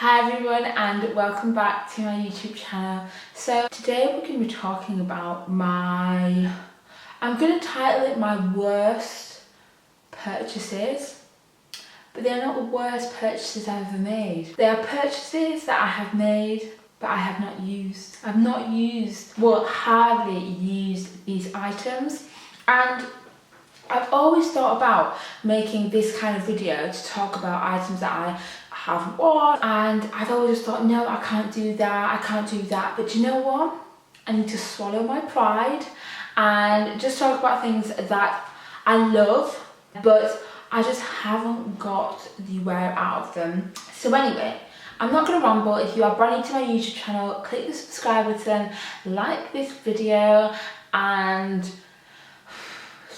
Hi everyone and welcome back to my YouTube channel. So today we're going to be talking about I'm going to title it my worst purchases, but they're not the worst purchases I've ever made. They are purchases that I have made but I have not used. I've not used, well, hardly used these items, and I've always thought about making this kind of video to talk about items that I have worn, and I've always just thought, no, I can't do that, I can't do that. But you know what? I need to swallow my pride and just talk about things that I love, but I just haven't got the wear out of them. So anyway, I'm not going to ramble. If you are brand new to my YouTube channel, click the subscribe button, like this video, and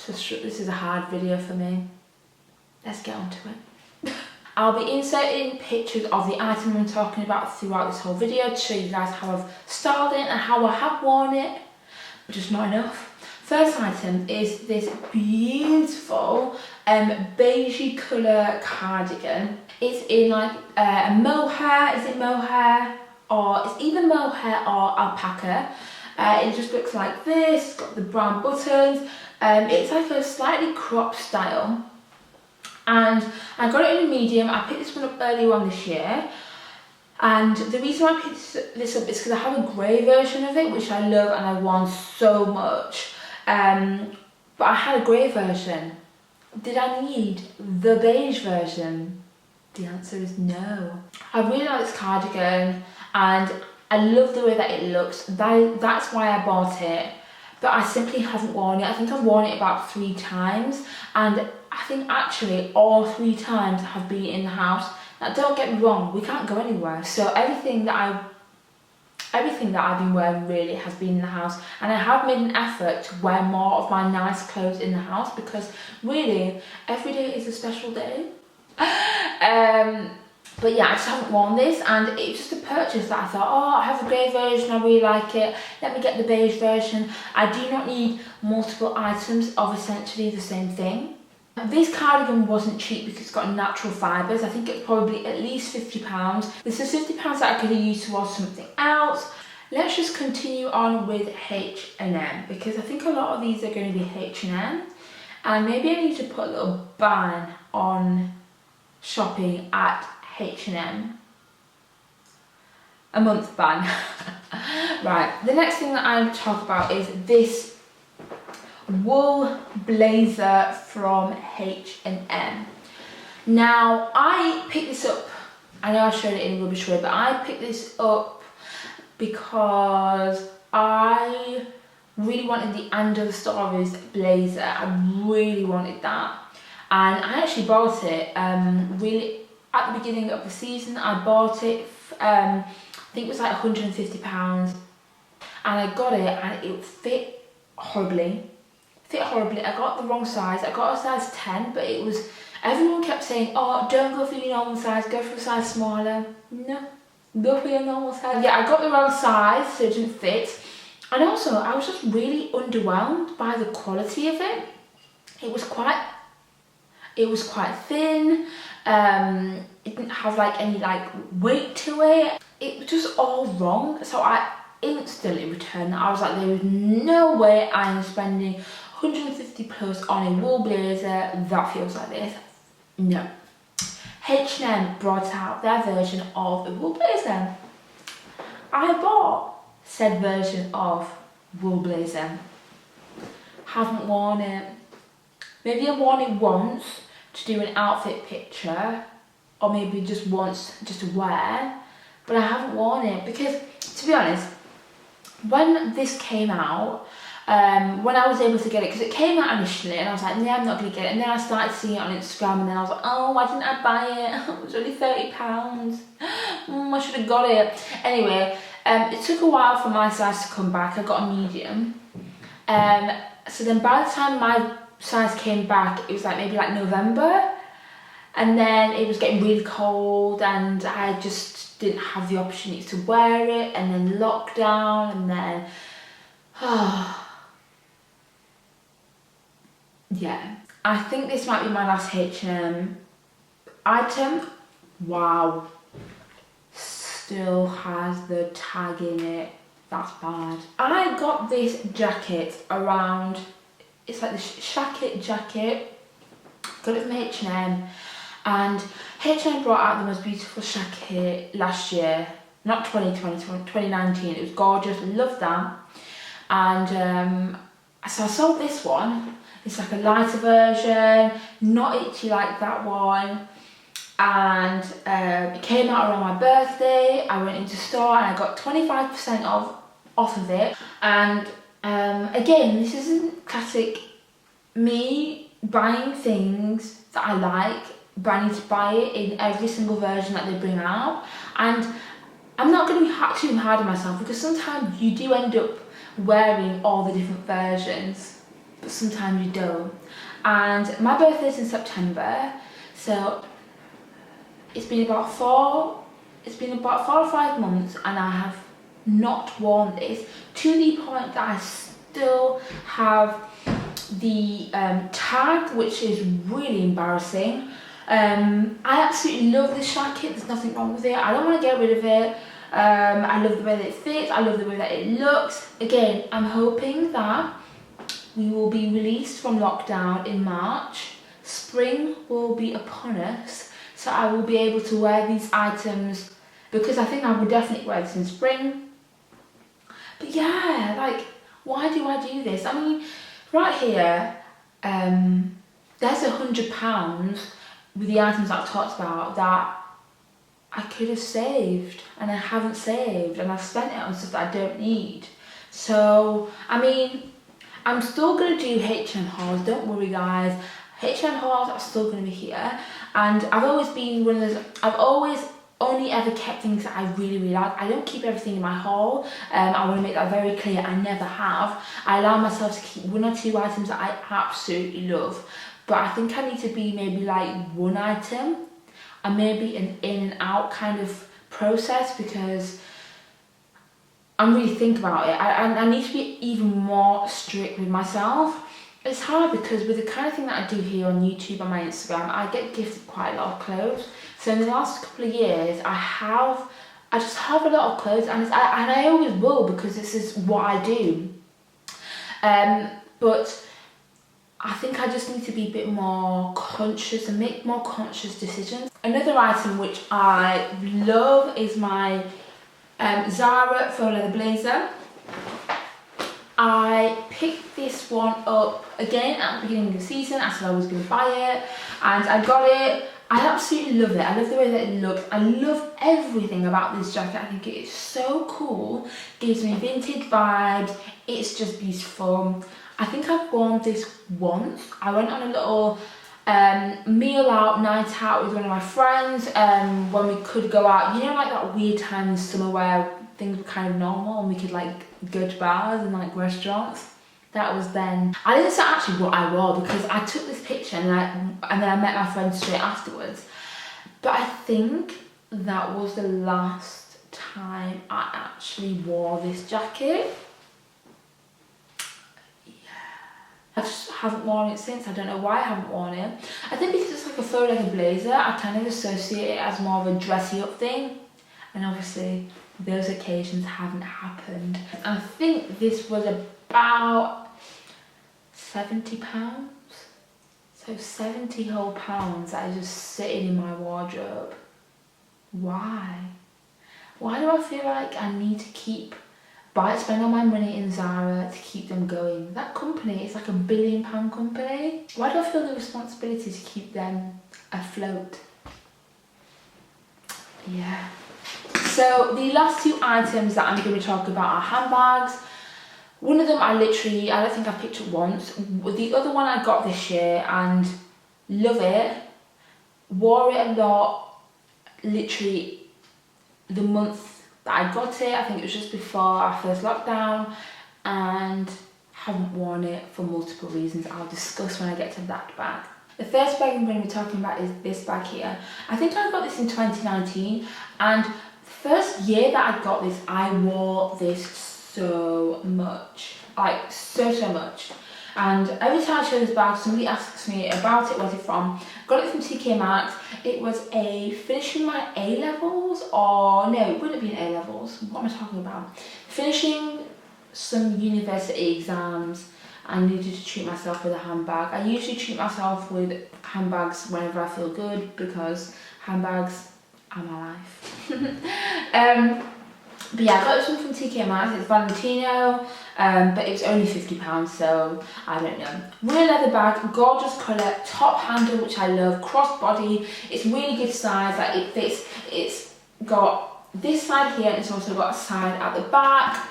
this is a hard video for me. Let's get on to it. I'll be inserting pictures of the item I'm talking about throughout this whole video to show you guys how I've styled it and how I have worn it, but just not enough. First item is this beautiful beige colour cardigan. It's in like a mohair, is it mohair? Or it's either mohair or alpaca. It just looks like this, it's got the brown buttons. It's like a slightly cropped style. And I got it in a medium. I picked this one up earlier on this year. And the reason why I picked this up is because I have a grey version of it, which I love and I want so much. But I had a grey version. Did I need the beige version? The answer is no. I really like this cardigan and I love the way that it looks. That's why I bought it. But I simply haven't worn it. I think I've worn it about 3 times, and I think actually all 3 times have been in the house. Now don't get me wrong, we can't go anywhere, so everything that I've been wearing really has been in the house, and I have made an effort to wear more of my nice clothes in the house because really every day is a special day. But yeah, I just haven't worn this, and it's just a purchase that I thought, oh, I have a grey version, I really like it, let me get the beige version. I do not need multiple items of essentially the same thing. This cardigan wasn't cheap because it's got natural fibres. I think it's probably at least £50. This is £50 that I could have used towards something else. Let's just continue on with H&M, because I think a lot of these are going to be H&M, and maybe I need to put a little ban on shopping at H&M. A month ban. Right, the next thing that I'm talk about is this wool blazer from H&M. Now, I picked this up, I know I showed it in a rubbish way, but I picked this up because I really wanted the End of Stories blazer. I really wanted that, and I actually bought it really at the beginning of the season. I bought it, I think it was like £150, and I got it and it fit horribly. I got the wrong size. I got a size 10, but it was, everyone kept saying, oh, don't go for your normal size, go for a size smaller. No, go for your normal size. Yeah, I got the wrong size, so it didn't fit. And also, I was just really underwhelmed by the quality of it. It was quite thin. It didn't have like any weight to it. It was just all wrong. So I instantly returned it. I was like, there is no way I am spending 150 plus on a wool blazer that feels like this. No. H&M brought out their version of a wool blazer. I bought said version of wool blazer. Haven't worn it. Maybe I've worn it once to do an outfit picture, or maybe just once just to wear, but I haven't worn it because, to be honest, when this came out, when I was able to get it, because it came out initially and I was like, yeah, I'm not going to get it, and then I started seeing it on Instagram, and then I was like, oh, why didn't I buy it? It was only £30. I should have got it. Anyway, it took a while for my size to come back. I got a medium. So then by the time my size came back, it was like maybe like November, and then it was getting really cold and I just didn't have the opportunity to wear it, and then lockdown, and then yeah, I think this might be my last H&M item. Wow, still has the tag in it. That's bad. I got this jacket around, it's like the Shacket jacket. Got it from H&M, and H&M brought out the most beautiful jacket last year. Not 2020, 2019. It was gorgeous. Loved that. And so I sold this one. It's like a lighter version, not itchy like that one. And it came out around my birthday. I went into store and I got 25% off of it. And again, this isn't classic me buying things that I like, but I need to buy it in every single version that they bring out. And I'm not going to be too hard on myself, because sometimes you do end up wearing all the different versions, but sometimes you don't. And my birthday's in September, so it's been about 4 or 5 months, and I have not worn this, to the point that I still have the tag, which is really embarrassing. I absolutely love this jacket. There's nothing wrong with it. I don't want to get rid of it. I love the way that it fits. I love the way that it looks. Again, I'm hoping that we will be released from lockdown in March. Spring will be upon us, so I will be able to wear these items, because I think I will definitely wear this in spring. But yeah, like, why do I do this? I mean, right here, there's £100 with the items that I've talked about that I could have saved, and I haven't saved, and I've spent it on stuff that I don't need. So, I mean, I'm still going to do H&M hauls, don't worry guys. H&M hauls are still going to be here, and I've always been one of those, I've always only ever kept things that I really, really like. I don't keep everything in my haul. I want to make that very clear. I never have. I allow myself to keep 1 or 2 items that I absolutely love, but I think I need to be maybe like 1 item, and maybe an in and out kind of process, because I'm really thinking about it. I need to be even more strict with myself. It's hard because with the kind of thing that I do here on YouTube and my Instagram, I get gifted quite a lot of clothes. So in the last couple of years, I just have a lot of clothes, and I always will, because this is what I do. But I think I just need to be a bit more conscious and make more conscious decisions. Another item which I love is my Zara faux leather blazer. I picked this one up again at the beginning of the season. I said I was going to buy it, and I got it. I absolutely love it. I love the way that it looks. I love everything about this jacket. I think it is so cool. Gives me vintage vibes. It's just beautiful. I think I've worn this once. I went on a little meal out, night out with one of my friends when we could go out. You know, like that weird time in summer where things were kind of normal and we could like go to bars and like restaurants. That was then. I didn't say actually what I wore, because I took this picture and then I met my friend straight afterwards. But I think that was the last time I actually wore this jacket. I just haven't worn it since. I don't know why I haven't worn it. I think because it's like a faux leather blazer, I kind of associate it as more of a dressy up thing. And obviously, those occasions haven't happened. I think this was about £70. So 70 whole pounds that is just sitting in my wardrobe. Why? Why do I feel like I need to spend all my money in Zara to keep them going? That company is like £1 billion company. Why do I feel the responsibility to keep them afloat? Yeah. So the last 2 items that I'm going to talk about are handbags. One of them I don't think I picked up once. The other one I got this year and love it. Wore it a lot, literally the month that I got it. I think it was just before our first lockdown, and haven't worn it for multiple reasons I'll discuss when I get to that bag. The first bag I'm going to be talking about is this bag here. I think I got this in 2019, and the first year that I got this, I wore this so much, like so much. And every time I show this bag, somebody asks me about it, where's it from. Got it from TK Maxx. It was a finishing my A-levels, or no, it wouldn't have been A-levels. What am I talking about? Finishing some university exams. I needed to treat myself with a handbag. I usually treat myself with handbags whenever I feel good, because handbags are my life. But yeah, I got this one from TK Maxx. It's Valentino, but it was only £50, so I don't know. Real leather bag, gorgeous colour, top handle, which I love, crossbody. It's really good size, like it fits. It's got this side here, and it's also got a side at the back.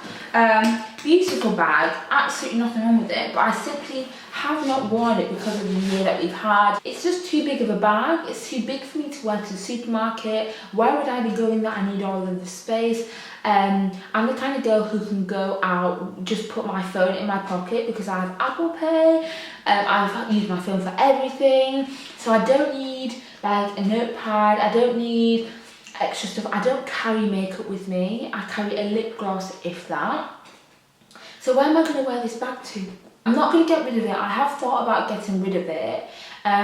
Beautiful bag, absolutely nothing wrong with it, but I simply have not worn it because of the year that we've had. It's just too big of a bag. It's too big for me to wear to the supermarket. Why would I be going there? I need all of the space. I'm the kind of girl who can go out, just put my phone in my pocket, because I have Apple Pay. I've used my phone for everything, so I don't need like a notepad. I don't need extra stuff. I don't carry makeup with me. I carry a lip gloss, if that. So where am I going to wear this bag to? I'm not going to get rid of it. I have thought about getting rid of it,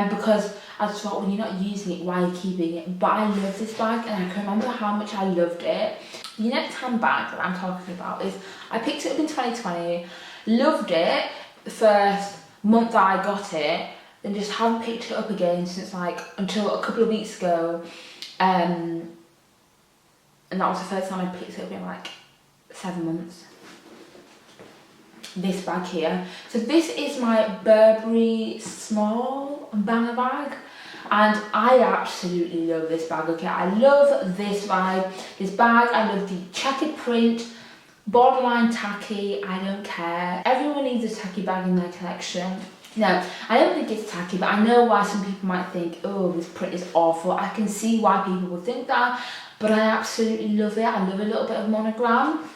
because I just thought, when you're not using it, why are you keeping it? But I love this bag, and I can remember how much I loved it. The next handbag that I'm talking about is, I picked it up in 2020, loved it the first month that I got it, and just haven't picked it up again since, like, until a couple of weeks ago. And that was the first time I picked it up in like 7 months. This bag here. So this is my Burberry small banger bag, and I absolutely love this bag. Okay, I love this bag. I love the checkered print, borderline tacky. I don't care. Everyone needs a tacky bag in their collection. No, I don't think it's tacky, but I know why some people might think, oh, this print is awful. I can see why people would think that, but I absolutely love it. I love a little bit of monogram.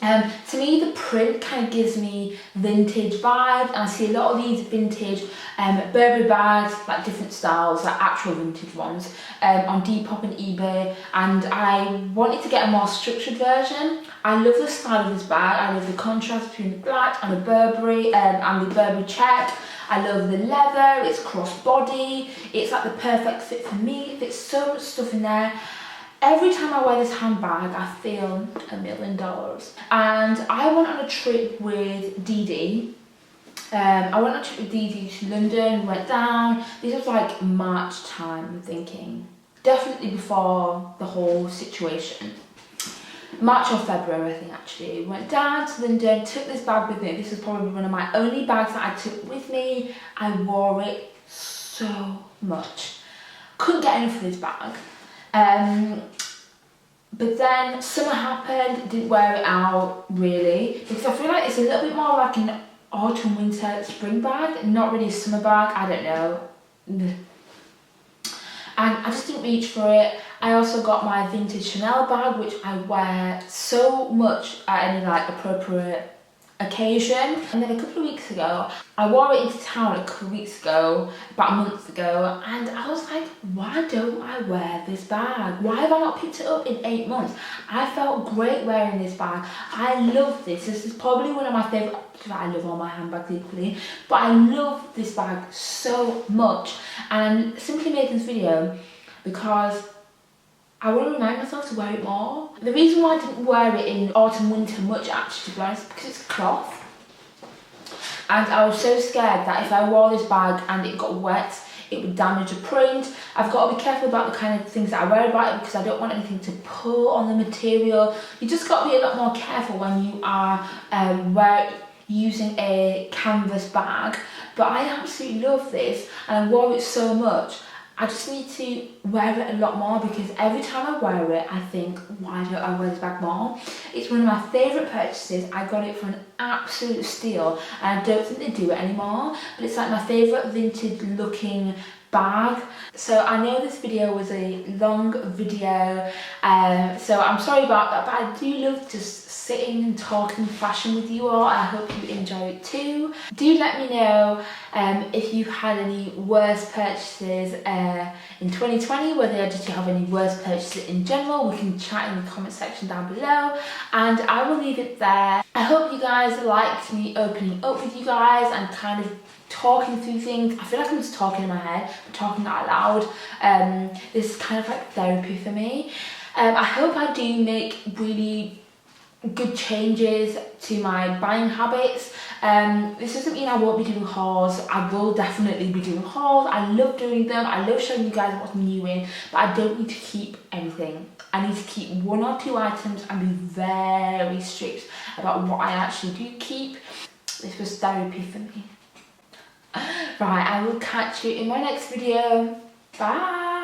To me, the print kind of gives me vintage vibes, and I see a lot of these vintage Burberry bags, like different styles, like actual vintage ones, on Depop and eBay, and I wanted to get a more structured version. I love the style of this bag. I love the contrast between the black and the Burberry, and the Burberry check. I love the leather, it's crossbody, it's like the perfect fit for me. It fits so much stuff in there. Every time I wear this handbag, I feel $1 million. And I went on a trip with Dee. I went on a trip with Dee to London, went down. This was like March time, I'm thinking. Definitely before the whole situation. March or February, I think, actually. Went down to London, took this bag with me. This is probably one of my only bags that I took with me. I wore it so much. Couldn't get enough of this bag. But then summer happened, didn't wear it out really, because I feel like it's a little bit more like an autumn, winter, spring bag, not really a summer bag. I don't know. And I just didn't reach for it. I also got my vintage Chanel bag, which I wear so much at any like appropriate occasion. And then a couple of weeks ago, I wore it into town a couple of weeks ago, about a month ago, and I was like, why don't I wear this bag? Why have I not picked it up in 8 months? I felt great wearing this bag. I love this. This is probably one of my favourite. I love all my handbags equally, but I love this bag so much. And I'm simply making this video because I want to remind myself to wear it more. The reason why I didn't wear it in autumn, winter much, actually, to be honest, because it's cloth. And I was so scared that if I wore this bag and it got wet, it would damage the print. I've got to be careful about the kind of things that I wear about it, because I don't want anything to pull on the material. You just got to be a lot more careful when you are using a canvas bag. But I absolutely love this, and I wore it so much. I just need to wear it a lot more, because every time I wear it, I think, why don't I wear this bag more? It's one of my favourite purchases. I got it for an absolute steal, and I don't think they do it anymore, but it's like my favourite vintage looking bag. So I know this video was a long video, so I'm sorry about that, but I do love just sitting and talking fashion with you all. I hope you enjoy it too. Do let me know if you've had any worst purchases in 2020, whether did you have any worst purchases in general. We can chat in the comment section down below, and I will leave it there. I hope you guys liked me opening up with you guys and kind of talking through things. I feel like I'm just talking in my head, but talking out loud. This is kind of like therapy for me. I hope I do make really good changes to my buying habits. This doesn't mean I won't be doing hauls. I will definitely be doing hauls. I love doing them. I love showing you guys what's new in, but I don't need to keep everything. I need to keep 1 or 2 items and be very strict about what I actually do keep. This was therapy for me. Right, I will catch you in my next video. Bye.